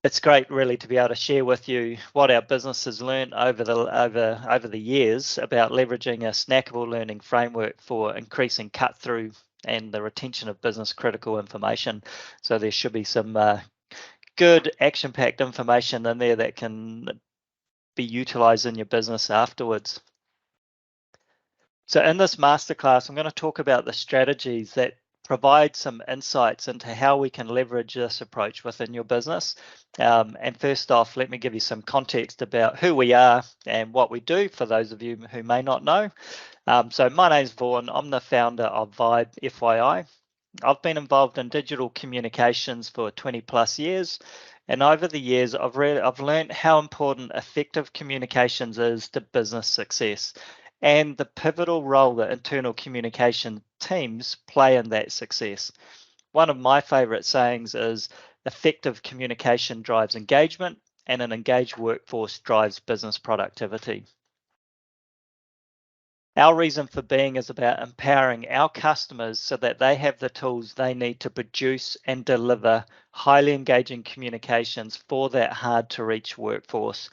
It's great really to be able to share with you what our business has learned over the years about leveraging a snackable learning framework for increasing cut through and the retention of business critical information. So there should be some good action-packed information in there that can be utilized in your business afterwards. So in this masterclass, I'm going to talk about the strategies that provide some insights into how we can leverage this approach within your business. And first off, let me give you some context about who we are and what we do for those of you who may not know. So my name's Vaughan. I'm the founder of Vibe.fyi. I've been involved in digital communications for 20 plus years. And over the years, I've learned how important effective communications is to business success and the pivotal role that internal communication teams play in that success. One of my favorite sayings is effective communication drives engagement and an engaged workforce drives business productivity. Our reason for being is about empowering our customers so that they have the tools they need to produce and deliver highly engaging communications for that hard to reach workforce.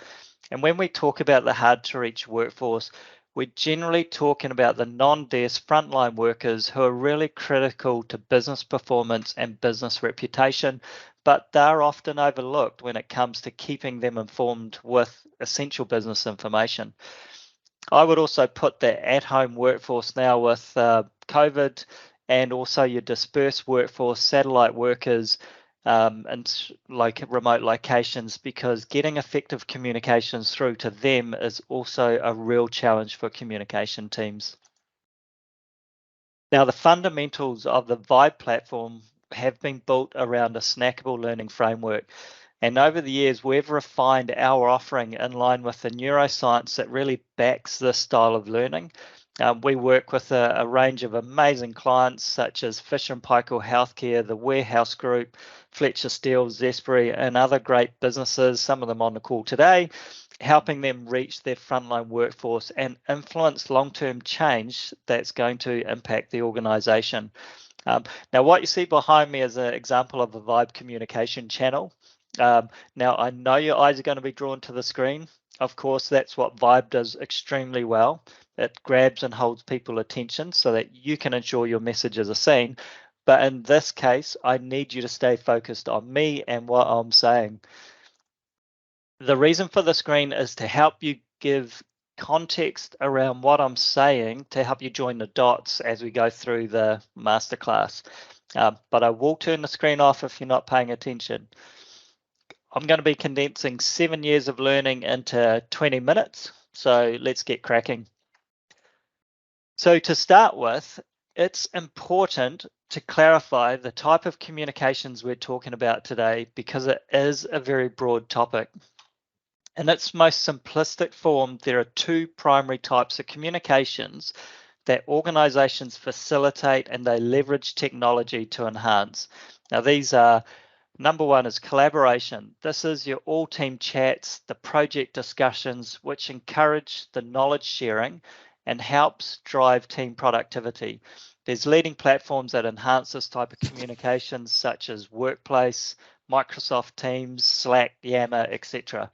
And when we talk about the hard to reach workforce, we're generally talking about the non-desk frontline workers who are really critical to business performance and business reputation, but they're often overlooked when it comes to keeping them informed with essential business information. I would also put the at-home workforce now with COVID and also your dispersed workforce, satellite workers, and like remote locations, because getting effective communications through to them is also a real challenge for communication teams. Now, the fundamentals of the Vibe platform have been built around a snackable learning framework. And over the years, we've refined our offering in line with the neuroscience that really backs this style of learning. We work with a range of amazing clients such as Fisher & Paykel Healthcare, the Warehouse Group, Fletcher Steel, Zespri, and other great businesses, some of them on the call today, helping them reach their frontline workforce and influence long-term change that's going to impact the organization. Now, what you see behind me is an example of a Vibe communication channel. Now, I know your eyes are going to be drawn to the screen. Of course, that's what Vibe does extremely well. It grabs and holds people's attention so that you can ensure your messages are seen. But in this case, I need you to stay focused on me and what I'm saying. The reason for the screen is to help you give context around what I'm saying to help you join the dots as we go through the masterclass. But I will turn the screen off if you're not paying attention. I'm going to be condensing 7 years of learning into 20 minutes, so let's get cracking. So to start with, it's important to clarify the type of communications we're talking about today because it is a very broad topic. In its most simplistic form, there are two primary types of communications that organizations facilitate and they leverage technology to enhance. Now, these are number one is collaboration. This is your all team chats, the project discussions, which encourage the knowledge sharing and helps drive team productivity. There's leading platforms that enhance this type of communications, such as Workplace, Microsoft Teams, Slack, Yammer, etc.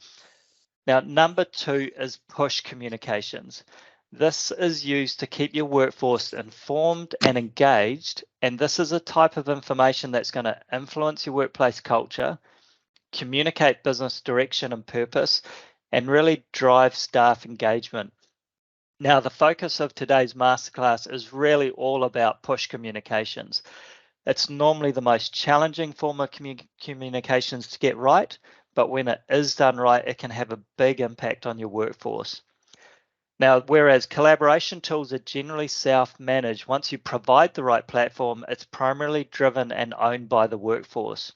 Now, number two is push communications. This is used to keep your workforce informed and engaged, and this is a type of information that's going to influence your workplace culture, communicate business direction and purpose, and really drive staff engagement. Now, the focus of today's masterclass is really all about push communications. It's normally the most challenging form of communications to get right, but when it is done right, it can have a big impact on your workforce. Now, whereas collaboration tools are generally self-managed, once you provide the right platform, it's primarily driven and owned by the workforce.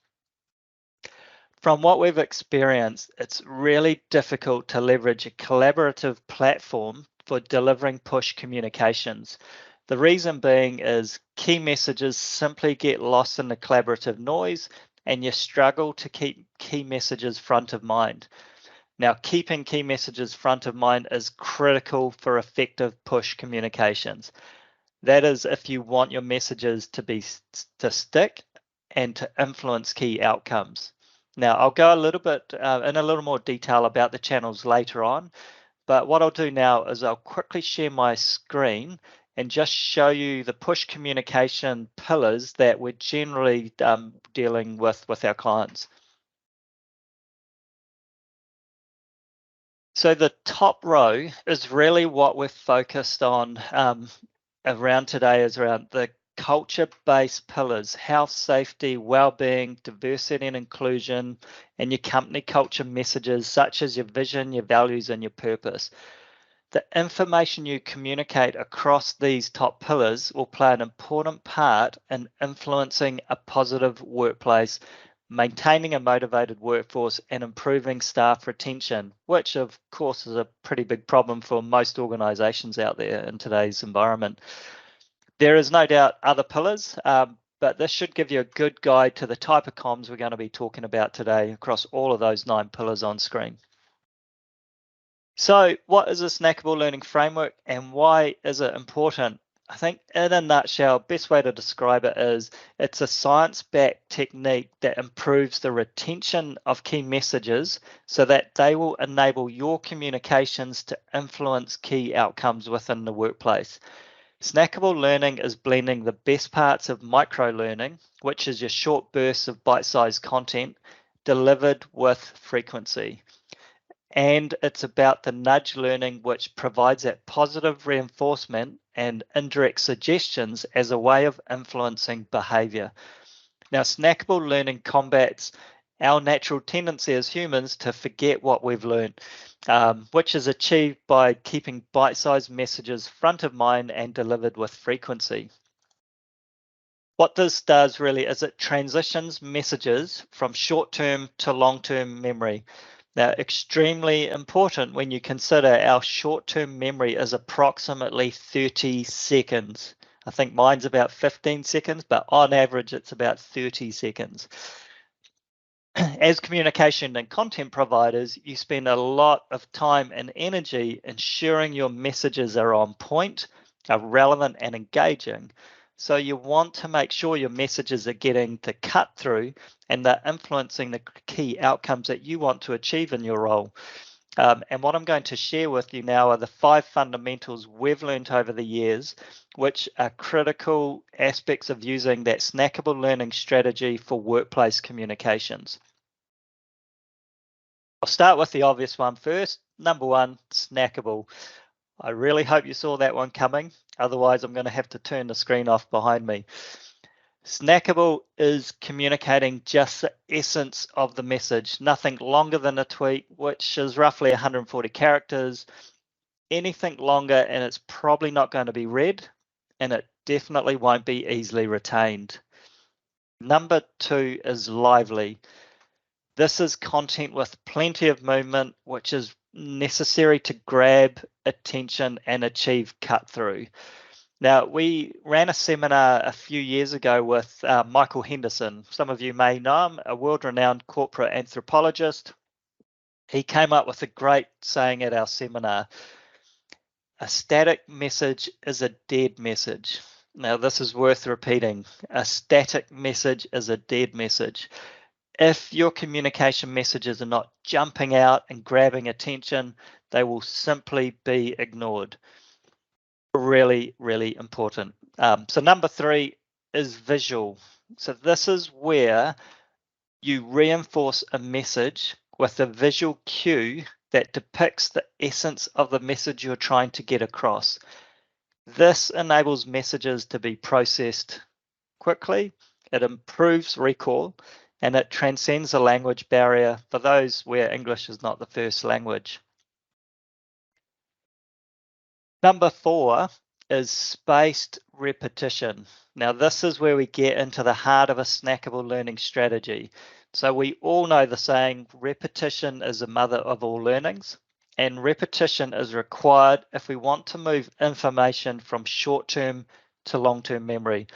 From what we've experienced, it's really difficult to leverage a collaborative platform for delivering push communications. The reason being is key messages simply get lost in the collaborative noise and you struggle to keep key messages front of mind. Now, keeping key messages front of mind is critical for effective push communications. That is if you want your messages to stick and to influence key outcomes. Now, I'll go a little bit in a little more detail about the channels later on, but what I'll do now is I'll quickly share my screen and just show you the push communication pillars that we're generally dealing with our clients. So the top row is really what we're focused on around today, is around the culture-based pillars: health, safety, well-being, diversity and inclusion, and your company culture messages such as your vision, your values, and your purpose. The information you communicate across these top pillars will play an important part in influencing a positive workplace, maintaining a motivated workforce, and improving staff retention, which of course is a pretty big problem for most organizations out there in today's environment. There is no doubt other pillars, but this should give you a good guide to the type of comms we're going to be talking about today across all of those 9 pillars on screen. So what is a snackable learning framework and why is it important? I think in a nutshell, best way to describe it is it's a science-backed technique that improves the retention of key messages so that they will enable your communications to influence key outcomes within the workplace. Snackable learning is blending the best parts of micro-learning, which is your short bursts of bite-sized content, delivered with frequency. And it's about the nudge learning, which provides that positive reinforcement and indirect suggestions as a way of influencing behavior. Now, snackable learning combats our natural tendency as humans to forget what we've learned, which is achieved by keeping bite-sized messages front of mind and delivered with frequency. What this does really is it transitions messages from short-term to long-term memory. Now, extremely important when you consider our short-term memory is approximately 30 seconds. I think mine's about 15 seconds, but on average, it's about 30 seconds. As communication and content providers, you spend a lot of time and energy ensuring your messages are on point, are relevant and engaging. So you want to make sure your messages are getting the cut through and they're influencing the key outcomes that you want to achieve in your role. And what I'm going to share with you now are the 5 fundamentals we've learned over the years, which are critical aspects of using that snackable learning strategy for workplace communications. I'll start with the obvious one first. Number 1, snackable. I really hope you saw that one coming. Otherwise, I'm going to have to turn the screen off behind me. Snackable is communicating just the essence of the message, nothing longer than a tweet, which is roughly 140 characters. Anything longer, and it's probably not going to be read, and it definitely won't be easily retained. Number 2 is lively. This is content with plenty of movement, which is necessary to grab attention and achieve cut through. Now, we ran a seminar a few years ago with Michael Henderson. Some of you may know him, a world-renowned corporate anthropologist. He came up with a great saying at our seminar: a static message is a dead message. Now, this is worth repeating. A static message is a dead message. If your communication messages are not jumping out and grabbing attention, they will simply be ignored. Really, really important. So number 3 is visual. So this is where you reinforce a message with a visual cue that depicts the essence of the message you're trying to get across. This enables messages to be processed quickly, it improves recall, and it transcends the language barrier for those where English is not the first language. Number 4 is spaced repetition. Now, this is where we get into the heart of a snackable learning strategy. So we all know the saying, repetition is the mother of all learnings, and repetition is required if we want to move information from short-term to long-term memory.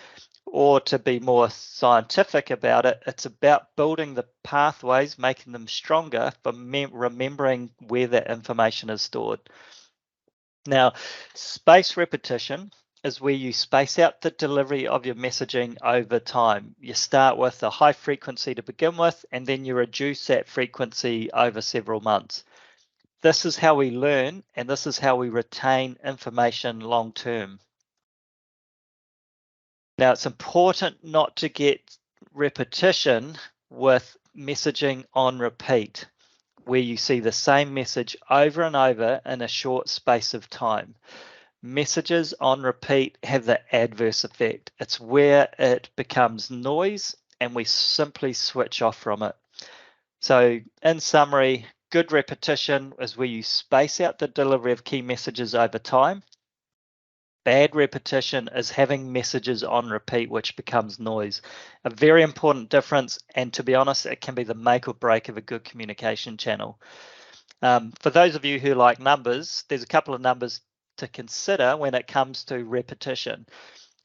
Or to be more scientific about it, it's about building the pathways, making them stronger for remembering where that information is stored. Now, spaced repetition is where you space out the delivery of your messaging over time. You start with a high frequency to begin with, and then you reduce that frequency over several months. This is how we learn, and this is how we retain information long term. Now, it's important not to get repetition with messaging on repeat, where you see the same message over and over in a short space of time. Messages on repeat have the adverse effect. It's where it becomes noise and we simply switch off from it. So, in summary, good repetition is where you space out the delivery of key messages over time. Bad repetition is having messages on repeat, which becomes noise. A very important difference, and to be honest, it can be the make or break of a good communication channel. For those of you who like numbers, there's a couple of numbers to consider when it comes to repetition.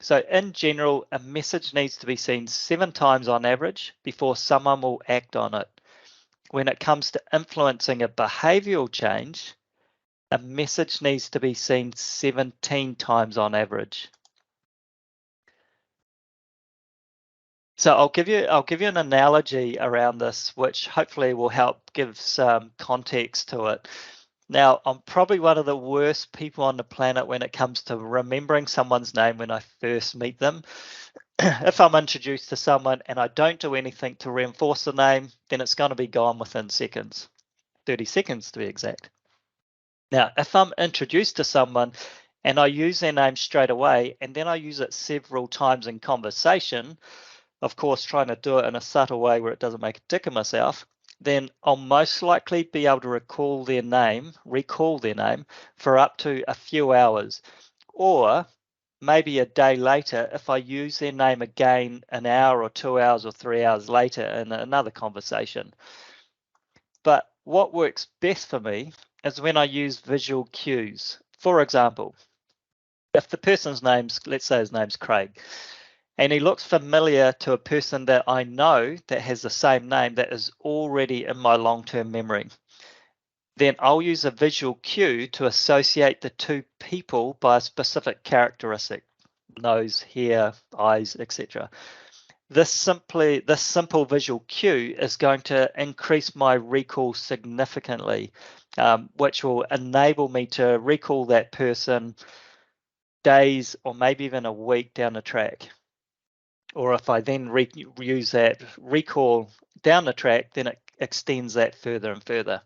So in general, a message needs to be seen 7 times on average before someone will act on it. When it comes to influencing a behavioral change, a message needs to be seen 17 times on average. So I'll give you an analogy around this, which hopefully will help give some context to it. Now, I'm probably one of the worst people on the planet when it comes to remembering someone's name when I first meet them. If I'm introduced to someone and I don't do anything to reinforce the name, then it's going to be gone within seconds, 30 seconds to be exact. Now, if I'm introduced to someone and I use their name straight away and then I use it several times in conversation, of course, trying to do it in a subtle way where it doesn't make a dick of myself, then I'll most likely be able to recall their name for up to a few hours, or maybe a day later if I use their name again an hour or 2 hours or 3 hours later in another conversation. But what works best for me is when I use visual cues. For example, if the person's name's, let's say his name's Craig, and he looks familiar to a person that I know that has the same name that is already in my long-term memory, then I'll use a visual cue to associate the two people by a specific characteristic: nose, hair, eyes, etc. This simple visual cue is going to increase my recall significantly, which will enable me to recall that person days or maybe even a week down the track. Or if I then use that recall down the track, then it extends that further and further.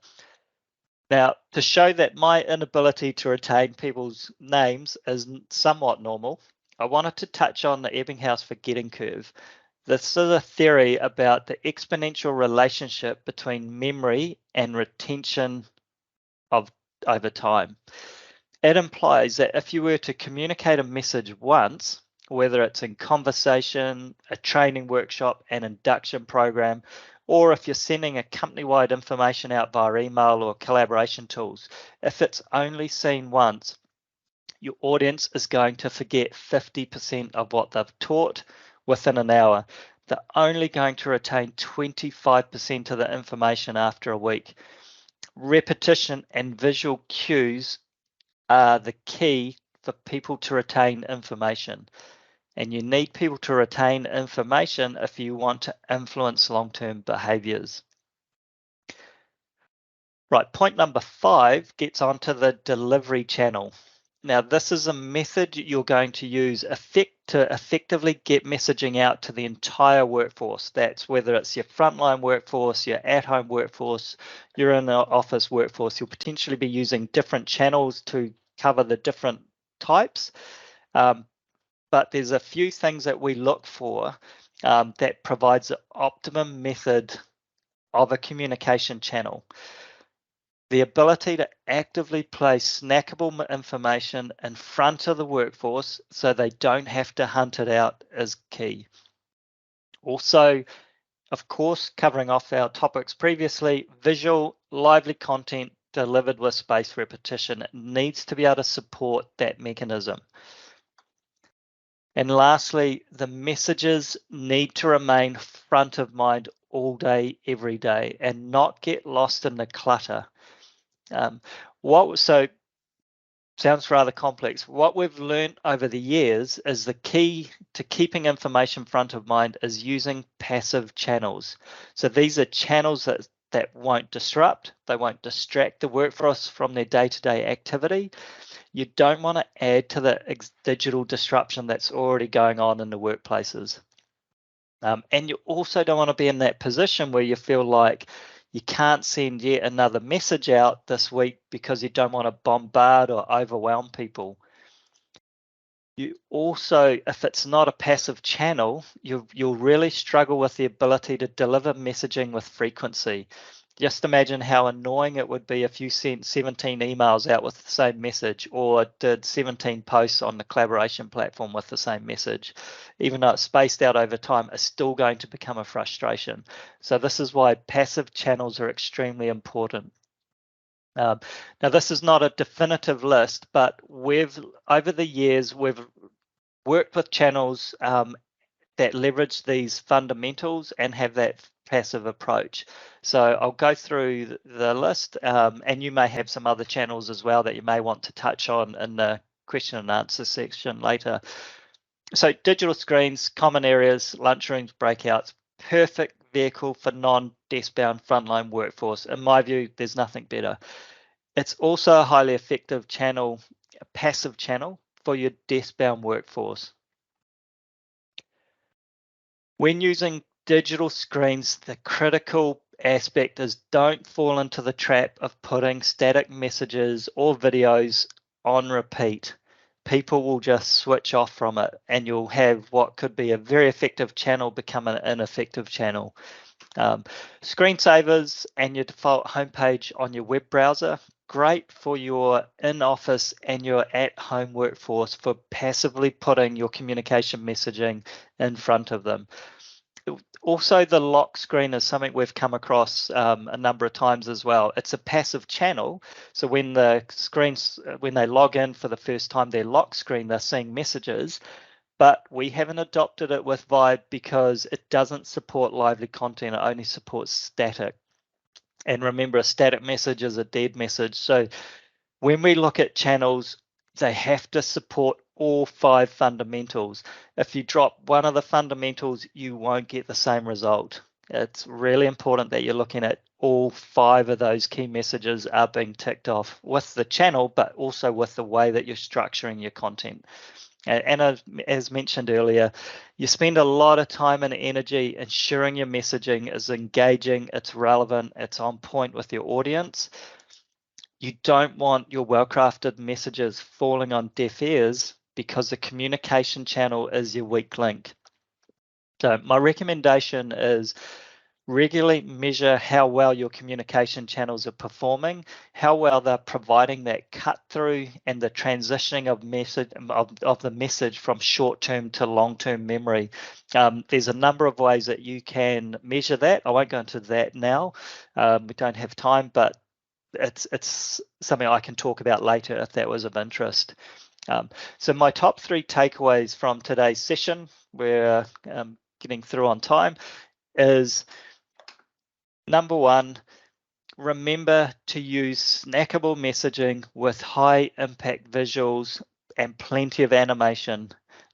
Now, to show that my inability to retain people's names is somewhat normal, I wanted to touch on the Ebbinghaus forgetting curve. This is a theory about the exponential relationship between memory and retention over time. It implies that if you were to communicate a message once, whether it's in conversation, a training workshop, an induction program, or if you're sending a company-wide information out via email or collaboration tools, if it's only seen once, your audience is going to forget 50% of what they've taught within an hour. They're only going to retain 25% of the information after a week. Repetition and visual cues are the key for people to retain information. And you need people to retain information if you want to influence long-term behaviors. Right, point number 5 gets onto the delivery channel. Now, this is a method you're going to use to effectively get messaging out to the entire workforce. That's whether it's your frontline workforce, your at-home workforce, your in-office workforce. You'll potentially be using different channels to cover the different types. But there's a few things that we look for that provides the optimum method of a communication channel. The ability to actively place snackable information in front of the workforce so they don't have to hunt it out is key. Also, of course, covering off our topics previously, visual, lively content delivered with spaced repetition needs to be able to support that mechanism. And lastly, the messages need to remain front of mind all day, every day, and not get lost in the clutter. So Sounds rather complex. What we've learned over the years is the key to keeping information front of mind is using passive channels. So these are channels that won't disrupt, they won't distract the workforce from their day-to-day activity. You don't want to add to the digital disruption that's already going on in the workplaces. And you also don't want to be in that position where you feel like you can't send yet another message out this week because you don't want to bombard or overwhelm people. You also, if it's not a passive channel, you'll really struggle with the ability to deliver messaging with frequency. Just imagine how annoying it would be if you sent 17 emails out with the same message or did 17 posts on the collaboration platform with the same message. Even though it's spaced out over time, it's still going to become a frustration. So this is why passive channels are extremely important. Now, this is not a definitive list, but over the years, we've worked with channels that leverage these fundamentals and have that passive approach. So I'll go through the list, and you may have some other channels as well that you may want to touch on in the question and answer section later. So digital screens, common areas, lunchrooms, breakouts, perfect vehicle for non-desk-bound frontline workforce. In my view, there's nothing better. It's also a highly effective channel, a passive channel for your desk-bound workforce. When using digital screens, the critical aspect is don't fall into the trap of putting static messages or videos on repeat. People will just switch off from it and you'll have what could be a very effective channel become an ineffective channel. Screensavers and your default homepage on your web browser, great for your in-office and your at-home workforce for passively putting your communication messaging in front of them. Also, the lock screen is something we've come across a number of times as well. It's a passive channel. So when when they log in for the first time, their lock screen, they're seeing messages, but we haven't adopted it with Vibe because it doesn't support lively content. It only supports static. And remember, a static message is a dead message. So when we look at channels, they have to support all 5 fundamentals. If you drop one of the fundamentals, you won't get the same result. It's really important that you're looking at all 5 of those key messages are being ticked off with the channel, but also with the way that you're structuring your content. And as mentioned earlier, you spend a lot of time and energy ensuring your messaging is engaging, it's relevant, it's on point with your audience. You don't want your well-crafted messages falling on deaf ears because the communication channel is your weak link. So my recommendation is regularly measure how well your communication channels are performing, how well they're providing that cut through and the transitioning of the message from short-term to long-term memory. There's a number of ways that you can measure that. I won't go into that now. We don't have time, but it's something I can talk about later if that was of interest. So my top 3 takeaways from today's session, we're getting through on time, is number 1, remember to use snackable messaging with high impact visuals and plenty of animation.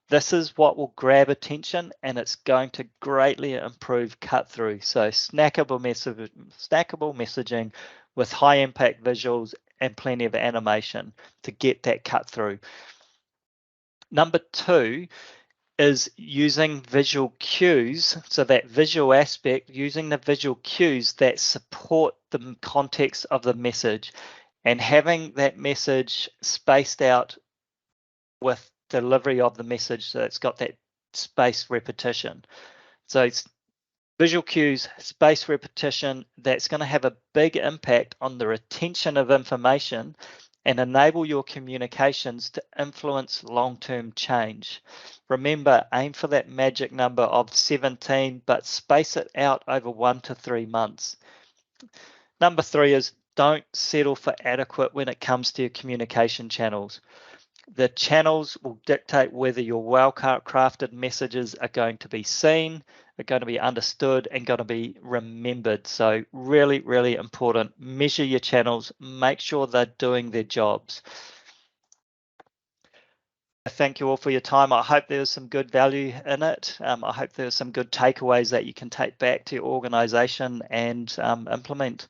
This is what will grab attention and it's going to greatly improve cut through. So snackable messaging with high impact visuals and plenty of animation to get that cut through. Number 2 is using visual cues. So that visual aspect, using the visual cues that support the context of the message and having that message spaced out with delivery of the message so it's got that spaced repetition. So it's visual cues, spaced repetition, that's going to have a big impact on the retention of information and enable your communications to influence long-term change. Remember, aim for that magic number of 17, but space it out over 1 to 3 months. Number 3 is don't settle for adequate when it comes to your communication channels. The channels will dictate whether your well-crafted messages are going to be seen, are going to be understood, and going to be remembered. So really, really important. Measure your channels. Make sure they're doing their jobs. Thank you all for your time. I hope there's some good value in it. I hope there's some good takeaways that you can take back to your organization and implement.